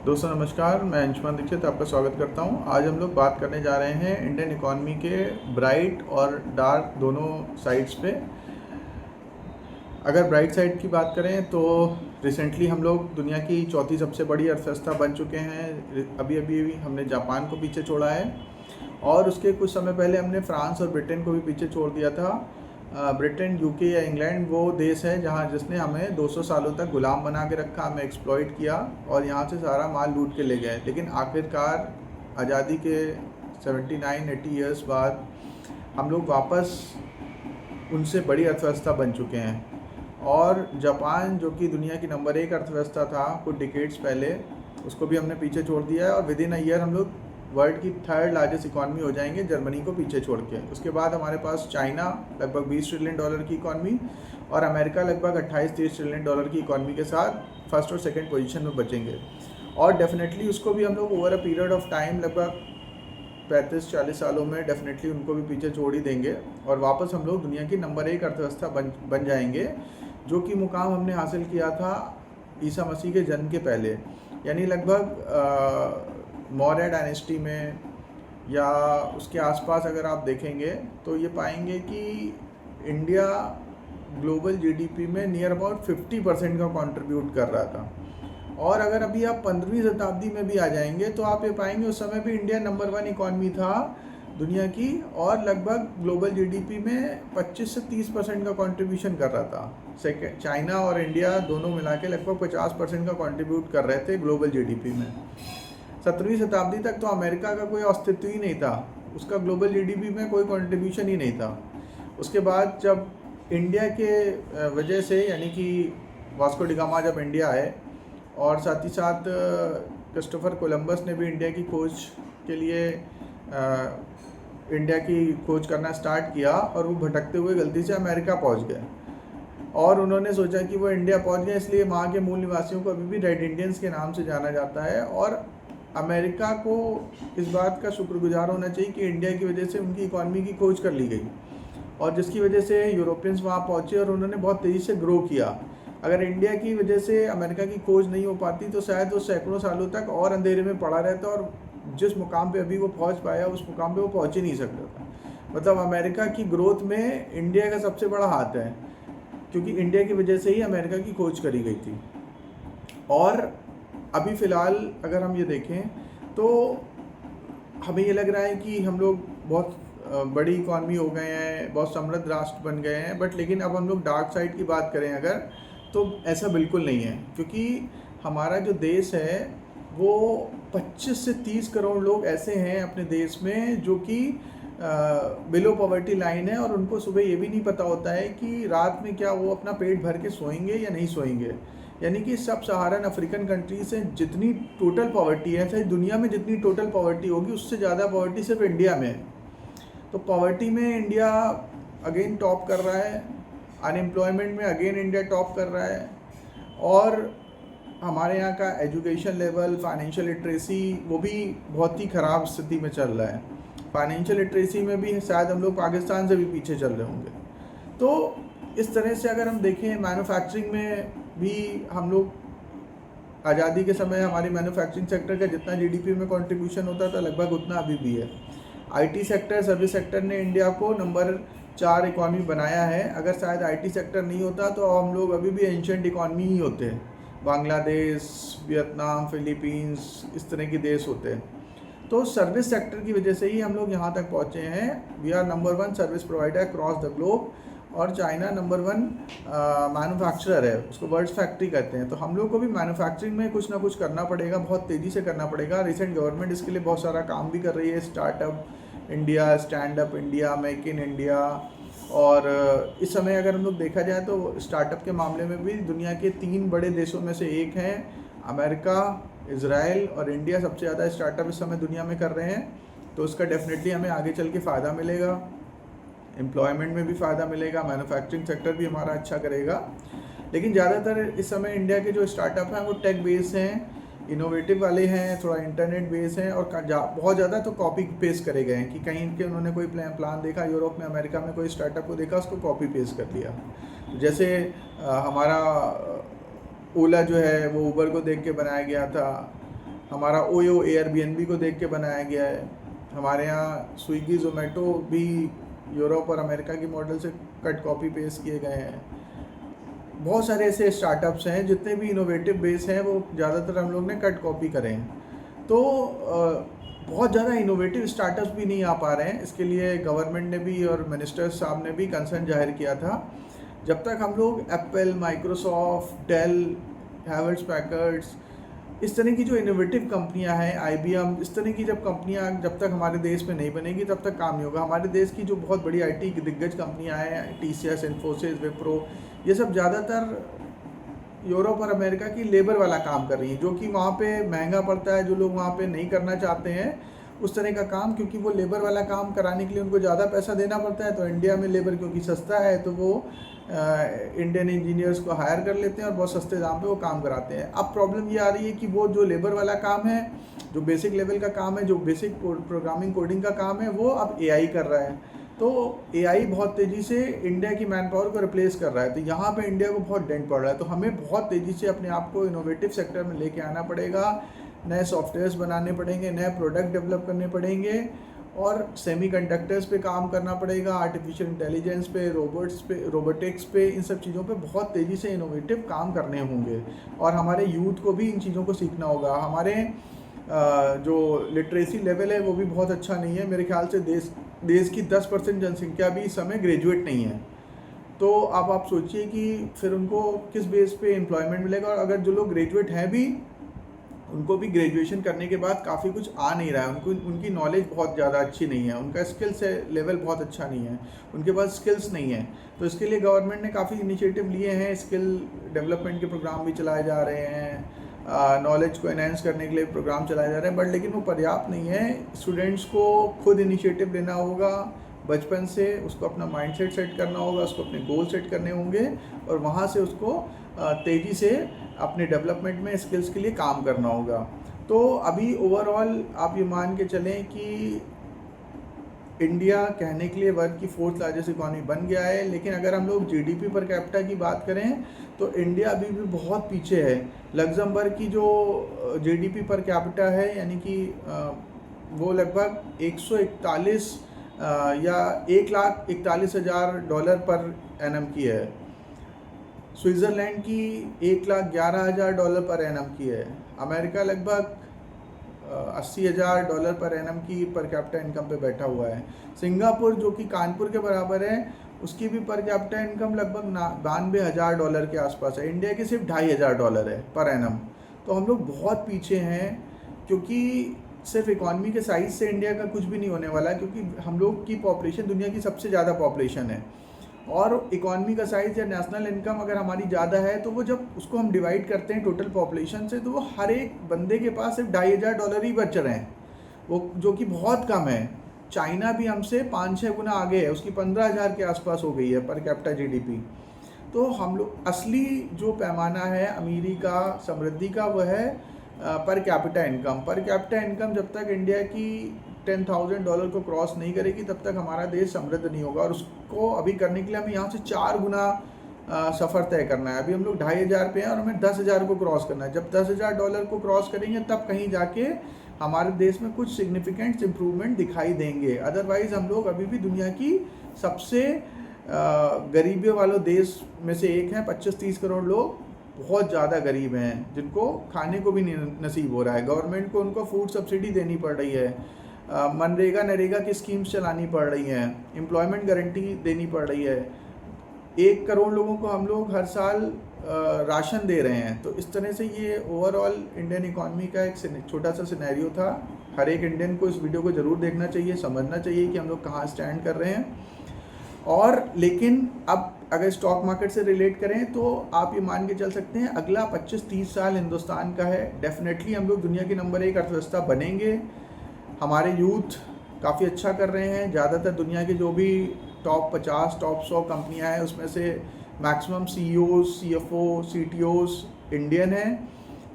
दोस्तों नमस्कार, मैं अंशुमान दीक्षित आपका स्वागत करता हूं। आज हम लोग बात करने जा रहे हैं इंडियन इकॉनमी के ब्राइट और डार्क दोनों साइड्स पे। अगर ब्राइट साइड की बात करें तो रिसेंटली हम लोग दुनिया की चौथी सबसे बड़ी अर्थव्यवस्था बन चुके हैं। अभी अभी हमने जापान को पीछे छोड़ा है और उसके कुछ समय पहले हमने फ्रांस और ब्रिटेन को भी पीछे छोड़ दिया था। ब्रिटेन, यूके या इंग्लैंड वो देश है जहाँ जिसने हमें 200 सालों तक गुलाम बना के रखा, हमें एक्सप्लॉइट किया और यहाँ से सारा माल लूट के ले गए। लेकिन आखिरकार आज़ादी के 79-80 ईयर्स बाद हम लोग वापस उनसे बड़ी अर्थव्यवस्था बन चुके हैं। और जापान, जो कि दुनिया की नंबर 1 अर्थव्यवस्था था कुछ डिकेड्स पहले, उसको भी हमने पीछे छोड़ दिया है और विद इन अ ईयर हम लोग वर्ल्ड की 3rd लार्जेस्ट इकॉनमी हो जाएंगे, जर्मनी को पीछे छोड़ के। उसके बाद हमारे पास चाइना लगभग $20 ट्रिलियन की इकॉनमी और अमेरिका लगभग 28-30 ट्रिलियन डॉलर की इकॉनमी के साथ फर्स्ट और सेकंड पोजीशन में बचेंगे। और डेफिनेटली उसको भी हम लोग over a period of time लगभग 35-40 सालों में डेफिनेटली उनको भी पीछे छोड़ ही देंगे और वापस हम लोग दुनिया की नंबर 1 अर्थव्यवस्था बन जाएंगे, जो कि मुकाम हमने हासिल किया था ईसा मसीह के जन्म के पहले। यानी लगभग मौर्य डायनेस्टी में या उसके आसपास अगर आप देखेंगे तो ये पाएंगे कि इंडिया ग्लोबल जीडीपी में नियर अबाउट 50% का कंट्रीब्यूट कर रहा था। और अगर अभी आप 15वीं शताब्दी में भी आ जाएंगे तो आप ये पाएंगे उस समय भी इंडिया नंबर 1 इकॉनमी था दुनिया की और लगभग ग्लोबल जीडीपी में 25 से 30% का कंट्रीब्यूशन कर रहा था। चाइना और इंडिया दोनों मिला के लगभग 50% का कंट्रीब्यूट कर रहे थे ग्लोबल जीडीपी में। 17वीं शताब्दी तक तो अमेरिका का कोई अस्तित्व ही नहीं था, उसका ग्लोबल जीडीपी में कोई कंट्रीब्यूशन ही नहीं था। उसके बाद जब इंडिया के वजह से, यानी कि वास्को डी गामा जब इंडिया आए और साथ ही साथ क्रिस्टोफर कोलंबस ने भी इंडिया की खोज के लिए इंडिया की खोज करना स्टार्ट किया और वो भटकते हुए गलती से अमेरिका पहुंच गए और उन्होंने सोचा कि वो इंडिया पहुंच गए, इसलिए वहाँ के मूल निवासियों को अभी भी रेड इंडियंस के नाम से जाना जाता है। और अमेरिका को इस बात का शुक्रगुजार होना चाहिए कि इंडिया की वजह से उनकी इकॉनमी की खोज कर ली गई और जिसकी वजह से यूरोपियंस वहाँ पहुँचे और उन्होंने बहुत तेज़ी से ग्रो किया। अगर इंडिया की वजह से अमेरिका की खोज नहीं हो पाती तो शायद वो सैकड़ों सालों तक और अंधेरे में पड़ा रहता और जिस मुकाम पे अभी वो पहुँच पाया उस मुकाम पे वो पहुँच ही नहीं सकता था। मतलब अमेरिका की ग्रोथ में इंडिया का सबसे बड़ा हाथ है, क्योंकि इंडिया की वजह से ही अमेरिका की खोज करी गई थी। और अभी फ़िलहाल अगर हम ये देखें तो हमें ये लग रहा है कि हम लोग बहुत बड़ी इकॉनमी हो गए हैं, बहुत समृद्ध राष्ट्र बन गए हैं, बट लेकिन अब हम लोग डार्क साइड की बात करें अगर, तो ऐसा बिल्कुल नहीं है। क्योंकि हमारा जो देश है वो 25 से 30 करोड़ लोग ऐसे हैं अपने देश में जो कि बिलो पॉवर्टी लाइन है और उनको सुबह ये भी नहीं पता होता है कि रात में क्या वो अपना पेट भर के सोएंगे या नहीं सोएंगे। यानी कि सब सहारन अफ्रीकन कंट्रीज से जितनी टोटल पॉवर्टी है, चाहे दुनिया में जितनी टोटल पॉवर्टी होगी उससे ज़्यादा पॉवर्टी सिर्फ इंडिया में है। तो पॉवर्टी में इंडिया अगेन टॉप कर रहा है, अनएम्प्लॉयमेंट में अगेन इंडिया टॉप कर रहा है और हमारे यहाँ का एजुकेशन लेवल, फाइनेंशियल लिटरेसी वो भी बहुत ही ख़राब स्थिति में चल रहा है। फाइनेंशियल लिटरेसी में भी शायद हम लोग पाकिस्तान से भी पीछे चल रहे होंगे। तो इस तरह से अगर हम देखें मैन्युफैक्चरिंग में भी हम लोग आज़ादी के समय हमारी मैन्युफैक्चरिंग सेक्टर का जितना जीडीपी में कंट्रीब्यूशन होता था लगभग उतना अभी भी है। आईटी सेक्टर, सर्विस सेक्टर ने इंडिया को नंबर 4 इकॉनमी बनाया है। अगर शायद आईटी सेक्टर नहीं होता तो हम लोग अभी भी एंशिएंट इकॉनमी ही होते हैं, बांग्लादेश, वियतनाम, फिलीपींस, इस तरह के देश होते हैं। तो सर्विस सेक्टर की वजह से ही हम लोग यहाँ तक पहुँचे हैं। We are number 1 service provider across the globe और चाइना नंबर 1 मैन्युफैक्चरर है, उसको वर्ल्ड फैक्ट्री कहते हैं। तो हम लोग को भी मैन्युफैक्चरिंग में कुछ ना कुछ करना पड़ेगा, बहुत तेज़ी से करना पड़ेगा। रिसेंट गवर्नमेंट इसके लिए बहुत सारा काम भी कर रही है, startup India, stand up India, make in India. और इस समय अगर हम लोग देखा जाए तो स्टार्टअप के मामले में भी दुनिया के 3 बड़े देशों में से एक हैं, अमेरिका, इज़राइल और इंडिया सबसे ज़्यादा स्टार्टअप इस समय दुनिया में कर रहे हैं। तो उसका डेफिनेटली हमें आगे चल के फ़ायदा मिलेगा, एम्प्लॉयमेंट में भी फ़ायदा मिलेगा, मैन्युफैक्चरिंग सेक्टर भी हमारा अच्छा करेगा। लेकिन ज़्यादातर इस समय इंडिया के जो स्टार्टअप हैं वो टेक बेस्ड हैं, इनोवेटिव वाले हैं, थोड़ा इंटरनेट बेस्ड हैं और बहुत ज़्यादा तो कॉपी पेस्ट करे गए हैं कि कहीं के उन्होंने कोई प्लान देखा, यूरोप में, अमेरिका में कोई स्टार्टअप को देखा, उसको कॉपी पेस्ट कर लिया। जैसे हमारा ओला जो है वो ऊबर को देख के बनाया गया था, हमारा ओयो एयरबीएनबी को देख के बनाया गया है। हमारे यहाँ स्विगी ज़ोमेटो भी यूरोप और अमेरिका की मॉडल से कट कॉपी पेस्ट किए गए हैं। बहुत सारे ऐसे स्टार्टअप्स हैं, जितने भी इनोवेटिव बेस हैं वो ज़्यादातर हम लोग ने कट कॉपी करे हैं। तो बहुत ज़्यादा इनोवेटिव स्टार्टअप्स भी नहीं आ पा रहे हैं। इसके लिए गवर्नमेंट ने भी और मिनिस्टर साहब ने भी कंसर्न जाहिर किया था। जब तक हम लोग एप्पल, माइक्रोसॉफ्ट, डेल, हैवेल्स पैकर्ड्स, इस तरह की जो इनोवेटिव कंपनियां हैं, IBM, इस तरह की जब कंपनियां जब तक हमारे देश में नहीं बनेगी तब तक काम नहीं होगा। हमारे देश की जो बहुत बड़ी IT की दिग्गज कंपनियां हैं, TCS, इन्फोसिस, विप्रो, ये सब ज़्यादातर यूरोप और अमेरिका की लेबर वाला काम कर रही हैं, जो कि वहाँ पे महंगा पड़ता है। जो लोग वहाँ पे नहीं करना चाहते हैं उस तरह का काम, क्योंकि वो लेबर वाला काम कराने के लिए उनको ज़्यादा पैसा देना पड़ता है। तो इंडिया में लेबर क्योंकि सस्ता है तो वो इंडियन इंजीनियर्स को हायर कर लेते हैं और बहुत सस्ते दाम पे वो काम कराते हैं। अब प्रॉब्लम ये आ रही है कि वो जो लेबर वाला काम है, जो बेसिक लेवल का काम है, जो बेसिक प्रोग्रामिंग कोडिंग का काम है, वो अब AI कर रहा है। तो AI बहुत तेज़ी से इंडिया की मैन पावर को रिप्लेस कर रहा है। तो यहाँ पे इंडिया को बहुत डेंट पड़ रहा है। तो हमें बहुत तेज़ी से अपने आप को इनोवेटिव सेक्टर में लेके आना पड़ेगा। नए सॉफ्टवेयर्स बनाने पड़ेंगे, नए प्रोडक्ट डेवलप करने पड़ेंगे और सेमीकंडक्टर्स पे काम करना पड़ेगा, आर्टिफिशियल इंटेलिजेंस पे, रोबोट्स पे, रोबोटिक्स पे, इन सब चीज़ों पे बहुत तेज़ी से इनोवेटिव काम करने होंगे। और हमारे यूथ को भी इन चीज़ों को सीखना होगा। हमारे जो लिटरेसी लेवल है वो भी बहुत अच्छा नहीं है। मेरे ख्याल से देश की 10% जनसंख्या भी इस समय ग्रेजुएट नहीं है। तो अब आप सोचिए कि फिर उनको किस बेस पे एम्प्लॉयमेंट मिलेगा। और अगर जो लोग ग्रेजुएट हैं भी, उनको भी ग्रेजुएशन करने के बाद काफ़ी कुछ आ नहीं रहा है। उनकी नॉलेज बहुत ज़्यादा अच्छी नहीं है, उनका स्किल्स लेवल बहुत अच्छा नहीं है, उनके पास स्किल्स नहीं है। तो इसके लिए गवर्नमेंट ने काफ़ी इनिशिएटिव लिए हैं। स्किल डेवलपमेंट के प्रोग्राम भी चलाए जा रहे हैं, नॉलेज को एनहेंस करने के लिए प्रोग्राम चलाए जा रहे हैं, बट लेकिन वो पर्याप्त नहीं है। स्टूडेंट्स को खुद इनिशिएटिव लेना होगा बचपन से, उसको अपना माइंडसेट सेट करना होगा, उसको अपने गोल सेट करने होंगे और वहाँ से उसको तेज़ी से अपने डेवलपमेंट में स्किल्स के लिए काम करना होगा। तो अभी ओवरऑल आप ये मान के चलें कि इंडिया कहने के लिए वर्ल्ड की 4th लार्जेस्ट इकॉनमी बन गया है, लेकिन अगर हम लोग GDP पर कैपिटा की बात करें तो इंडिया अभी भी बहुत पीछे है। लग्जमबर्ग की जो GDP पर कैपिटा है, यानी कि वो लगभग 141 या $1,41,000 पर एनम की है। स्विट्ज़रलैंड की $1,11,000 पर एनम की है। अमेरिका लगभग $80,000 पर एनम की पर कैपिटा इनकम पे बैठा हुआ है। सिंगापुर जो कि कानपुर के बराबर है, उसकी भी पर कैपिटा इनकम लगभग $92,000 के आसपास है। इंडिया की सिर्फ $2,500 है पर एनम। तो हम लोग बहुत पीछे हैं, क्योंकि सिर्फ इकॉनमी के साइज़ से इंडिया का कुछ भी नहीं होने वाला, क्योंकि हम लोग की पॉपुलेशन दुनिया की सबसे ज़्यादा पॉपुलेशन है। और इकॉनमी का साइज़ या नेशनल इनकम अगर हमारी ज़्यादा है तो वो जब उसको हम डिवाइड करते हैं टोटल पॉपुलेशन से, तो वो हर एक बंदे के पास सिर्फ $2,500 ही बच रहे हैं, वो जो कि बहुत कम है। चाइना भी हमसे 5-6 गुना आगे है, उसकी 15,000 के आसपास हो गई है पर कैपिटा GDP। तो हम लोग असली जो पैमाना है अमीरी का, समृद्धि का, वो है per capita income. Per capita income जब तक इंडिया की $10,000 को क्रॉस नहीं करेगी तब तक हमारा देश समृद्ध नहीं होगा। और उसको अभी करने के लिए हमें यहाँ से 4 गुना सफ़र तय करना है। अभी हम लोग 2,500 पे हैं और हमें 10,000 को क्रॉस करना है। जब $10,000 को क्रॉस करेंगे तब कहीं जाके हमारे देश में कुछ सिग्निफिकेंट इम्प्रूवमेंट दिखाई देंगे। अदरवाइज़ हम लोग अभी भी दुनिया की सबसे गरीबी वालों देश में से एक हैं। 25-30 करोड़ लोग बहुत ज़्यादा गरीब हैं, जिनको खाने को भी नहीं नसीब हो रहा है। गवर्नमेंट को उनको फूड सब्सिडी देनी पड़ रही है, मनरेगा नरेगा की स्कीम्स चलानी पड़ रही हैं, एम्प्लॉयमेंट गारंटी देनी पड़ रही है। 1 करोड़ लोगों को हम लोग हर साल राशन दे रहे हैं। तो इस तरह से ये ओवरऑल इंडियन इकॉनमी का एक छोटा सा सिनेरियो था। हर एक इंडियन को इस वीडियो को ज़रूर देखना चाहिए, समझना चाहिए कि हम लोग कहाँ स्टैंड कर रहे हैं। और लेकिन अब अगर स्टॉक मार्केट से रिलेट करें तो आप ये मान के चल सकते हैं अगला 25-30 साल हिंदुस्तान का है। डेफिनेटली हम लोग दुनिया की नंबर 1 अर्थव्यवस्था बनेंगे। हमारे यूथ काफ़ी अच्छा कर रहे हैं। ज़्यादातर दुनिया के जो भी टॉप 50, टॉप 100 कंपनियां हैं उसमें से maximum CEOs, CFOs, CTOs Indian हैं।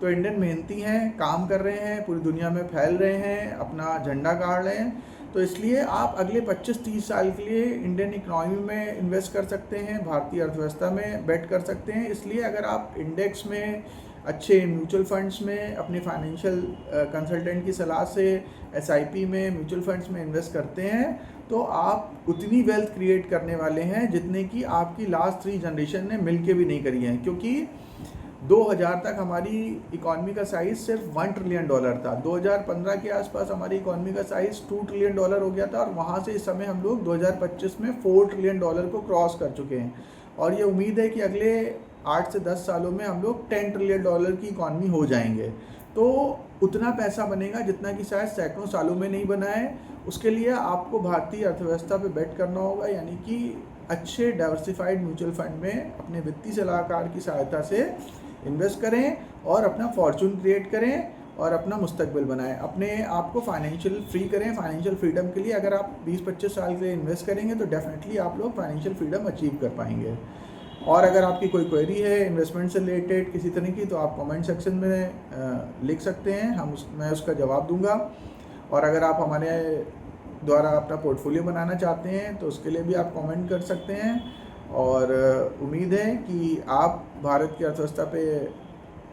तो इंडियन मेहनती हैं, काम कर रहे हैं, पूरी दुनिया में फैल रहे हैं, अपना झंडा गाड़ रहे हैं। तो इसलिए आप अगले 25-30 साल के लिए इंडियन इकनॉमी में इन्वेस्ट कर सकते हैं, भारतीय अर्थव्यवस्था में बेट कर सकते हैं। इसलिए अगर आप इंडेक्स में अच्छे म्यूचुअल फंड्स में अपने फाइनेंशियल कंसल्टेंट की सलाह से एसआईपी में, म्यूचुअल फंड्स में इन्वेस्ट करते हैं तो आप उतनी वेल्थ क्रिएट करने वाले हैं जितने की आपकी लास्ट 3 जनरेशन ने मिलके भी नहीं करी है। क्योंकि 2000 तक हमारी इकॉनमी का साइज़ सिर्फ $1 ट्रिलियन था। 2015 के आसपास हमारी इकॉनमी का साइज़ $2 ट्रिलियन हो गया था और वहाँ से इस समय हम लोग 2025 में $4 ट्रिलियन को क्रॉस कर चुके हैं। और ये उम्मीद है कि अगले 8 से 10 सालों में हम लोग $10 ट्रिलियन की इकॉनमी हो जाएंगे। तो उतना पैसा बनेगा जितना कि शायद सैकड़ों सालों में नहीं बना है। उसके लिए आपको भारतीय अर्थव्यवस्था पे बेट करना होगा, यानी कि अच्छे डाइवर्सिफाइड म्यूचुअल फंड में अपने वित्तीय सलाहकार की सहायता से इन्वेस्ट करें और अपना फॉर्चून क्रिएट करें और अपना मुस्तकबिल बनाएं, अपने आप को फाइनेंशियल फ्री करें। फाइनेंशियल फ्रीडम के लिए अगर आप 20-25 साल के लिए इन्वेस्ट करेंगे तो डेफिनेटली आप लोग फाइनेंशियल फ्रीडम अचीव कर पाएंगे। और अगर आपकी कोई क्वेरी है इन्वेस्टमेंट से रिलेटेड किसी तरह की तो आप कमेंट सेक्शन में लिख सकते हैं, मैं उसका जवाब दूंगा। और अगर आप हमारे द्वारा अपना पोर्टफोलियो बनाना चाहते हैं तो उसके लिए भी आप कमेंट कर सकते हैं। और उम्मीद है कि आप भारत की अर्थव्यवस्था पे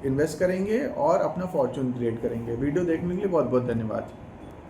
इन्वेस्ट करेंगे और अपना फॉर्चून क्रिएट करेंगे। वीडियो देखने के लिए बहुत बहुत धन्यवाद।